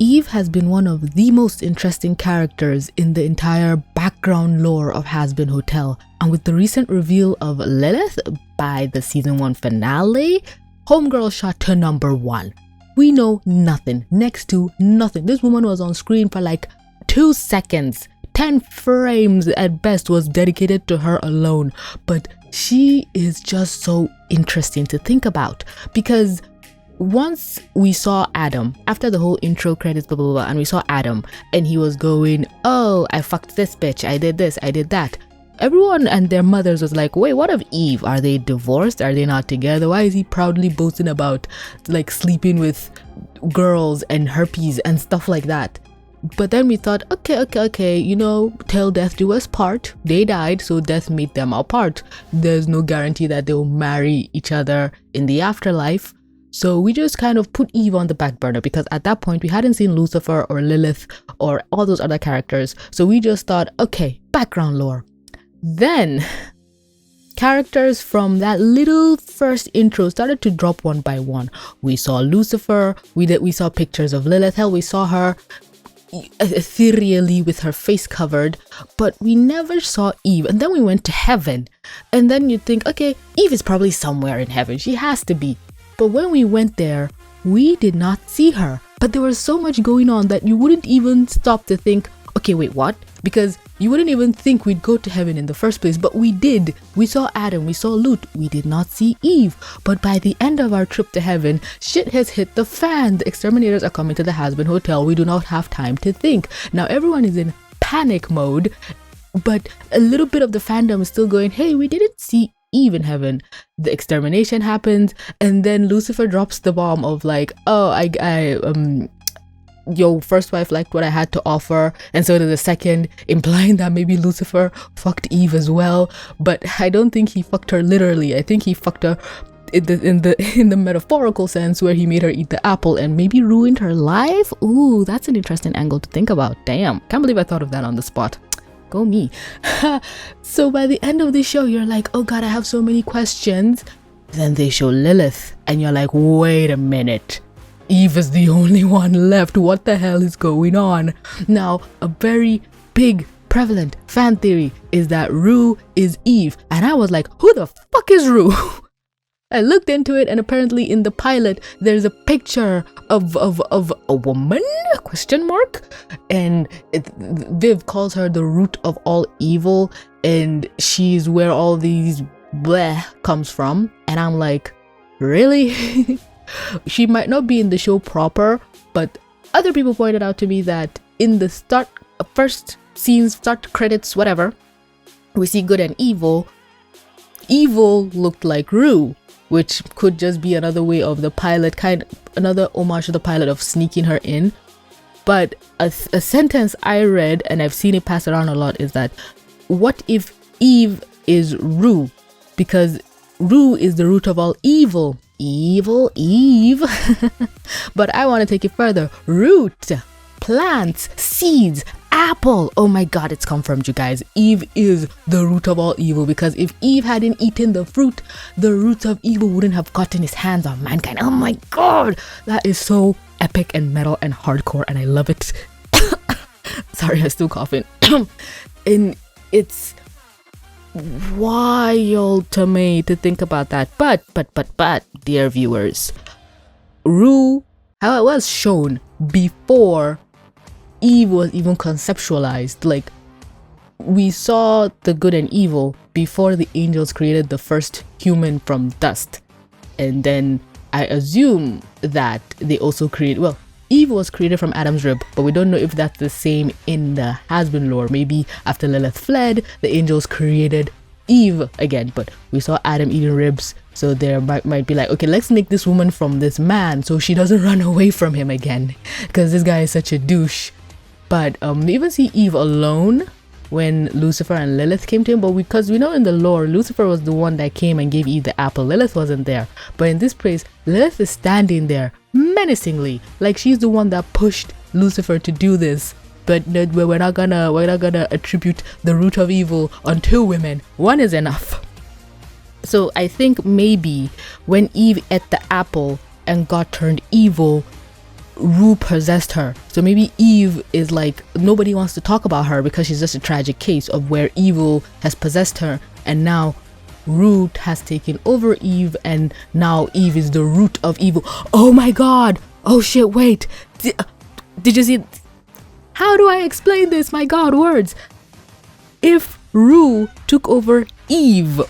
Eve has been one of the most interesting characters in the entire background lore of Hazbin Hotel, and with the recent reveal of Lilith by the season 1 finale, Homegirl shot to number 1. We know nothing, next to nothing. This woman was on screen for like 2 seconds. 10 frames at best was dedicated to her alone, but she is just so interesting to think about, because once we saw Adam, after the whole intro credits, blah, blah, blah, and we saw Adam, and he was going, oh, I fucked this bitch, I did this, I did that. Everyone and their mothers was like, wait, what of Eve? Are they divorced? Are they not together? Why is he proudly boasting about like sleeping with girls and herpes and stuff like that? But then we thought, okay, you know, till death do us part. They died, so death made them apart. There's no guarantee that they'll marry each other in the afterlife. So we just kind of put Eve on the back burner, because at that point we hadn't seen Lucifer or Lilith or all those other characters. So we just thought, okay, background lore. Then characters from that little first intro started to drop one by one. We saw Lucifer, we saw pictures of Lilith. Hell, we saw her ethereally with her face covered, but we never saw Eve. And then we went to heaven, and then you think, okay, Eve is probably somewhere in heaven, she has to be. But when we went there, we did not see her. But there was so much going on that you wouldn't even stop to think, okay, wait, what? Because you wouldn't even think we'd go to heaven in the first place, but we did. We saw Adam, we saw Lut, we did not see Eve. But by the end of our trip to heaven, shit has hit the fan. The exterminators are coming to the Hazbin Hotel. We do not have time to think. Now everyone is in panic mode, but a little bit of the fandom is still going, hey, we didn't see Eve in heaven. The extermination happens, and then Lucifer drops the bomb of like, oh, your first wife liked what I had to offer, and so did the second, implying that maybe Lucifer fucked Eve as well. But I don't think he fucked her literally. I think he fucked her in the metaphorical sense, where he made her eat the apple and maybe ruined her life. Ooh, that's an interesting angle to think about. Damn, can't believe I thought of that on the spot. Go me. So by the end of the show, you're like, oh god, I have so many questions. Then they show Lilith, and you're like, wait a minute, Eve is the only one left. What the hell is going on? Now, a very big prevalent fan theory is that Rue is Eve, and I was like, who the fuck is Rue? I looked into it, and apparently in the pilot there's a picture of a woman, question mark, and Viv calls her the root of all evil, and she's where all these bleh comes from. And I'm like, really? She might not be in the show proper, but other people pointed out to me that in the first scenes, start credits, whatever, we see good and evil. Evil looked like Rue, which could just be another way of the pilot, another homage to the pilot of sneaking her in. But a sentence I read, and I've seen it passed around a lot, is that what if Eve is Rue? Because Rue is the root of all evil. Evil Eve. But I want to take it further. Root, plants, seeds, apple. Oh my god, it's confirmed, you guys. Eve is the root of all evil, because if Eve hadn't eaten the fruit, the roots of evil wouldn't have gotten his hands on mankind. Oh my god, that is so epic and metal and hardcore, and I love it. Sorry, I'm still coughing. And it's wild to me to think about that. But dear viewers, Rue, how it was shown before Eve was even conceptualized, like we saw the good and evil before the angels created the first human from dust. And then I assume that they also well, Eve was created from Adam's rib, but we don't know if that's the same in the Hazbin lore. Maybe after Lilith fled, the angels created Eve again, but we saw Adam eating ribs, so there might be like, okay, let's make this woman from this man so she doesn't run away from him again, because this guy is such a douche. But we even see Eve alone when Lucifer and Lilith came to him, but because we know in the lore, Lucifer was the one that came and gave Eve the apple. Lilith wasn't there. But in this place, Lilith is standing there menacingly, like she's the one that pushed Lucifer to do this. But we're not gonna attribute the root of evil on 2 women. 1 is enough. So I think maybe when Eve ate the apple and got turned evil, Rue possessed her. So maybe Eve is like, nobody wants to talk about her because she's just a tragic case of where evil has possessed her, and now Root has taken over Eve, and now Eve is the root of evil. Oh my god! Oh shit, wait! Did you see? How do I explain this? My god, words! If Rue took over Eve,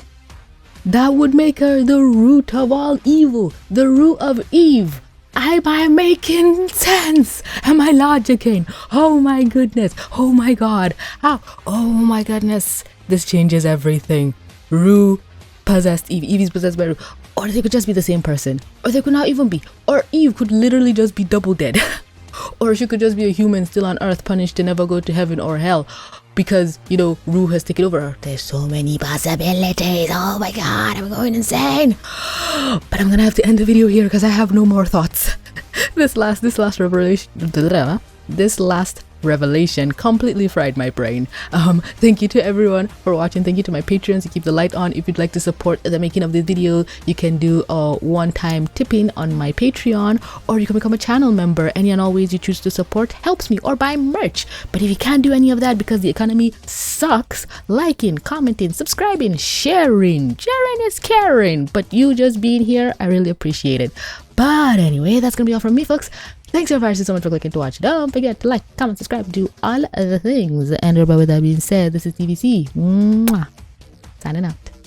that would make her the root of all evil, the root of Eve. Am I making sense? Am I logicking? Oh my goodness! Oh my god! How? Oh my goodness! This changes everything. Rue possessed Eve. Eve is possessed by Rue. Or they could just be the same person. Or they could not even be. Or Eve could literally just be double dead. Or she could just be a human still on earth, punished to never go to heaven or hell. Because, you know, Rue has taken over her. There's so many possibilities. Oh my god, I'm going insane. But I'm gonna have to end the video here because I have no more thoughts. This last revelation completely fried my brain. Thank you to everyone for watching. Thank you to my patrons. Keep the light on. If you'd like to support the making of the video, you can do a one-time tipping on my Patreon, or you can become a channel member. Any and all ways you choose to support helps me, or buy merch. But if you can't do any of that because the economy sucks, liking, commenting, subscribing, sharing is caring. But you just being here, I really appreciate it. But anyway, that's gonna be all from me, folks. Thanks so much for clicking to watch. Don't forget to like, comment, subscribe, do all of the things. And with that being said, this is TVC. Mwah. Signing out.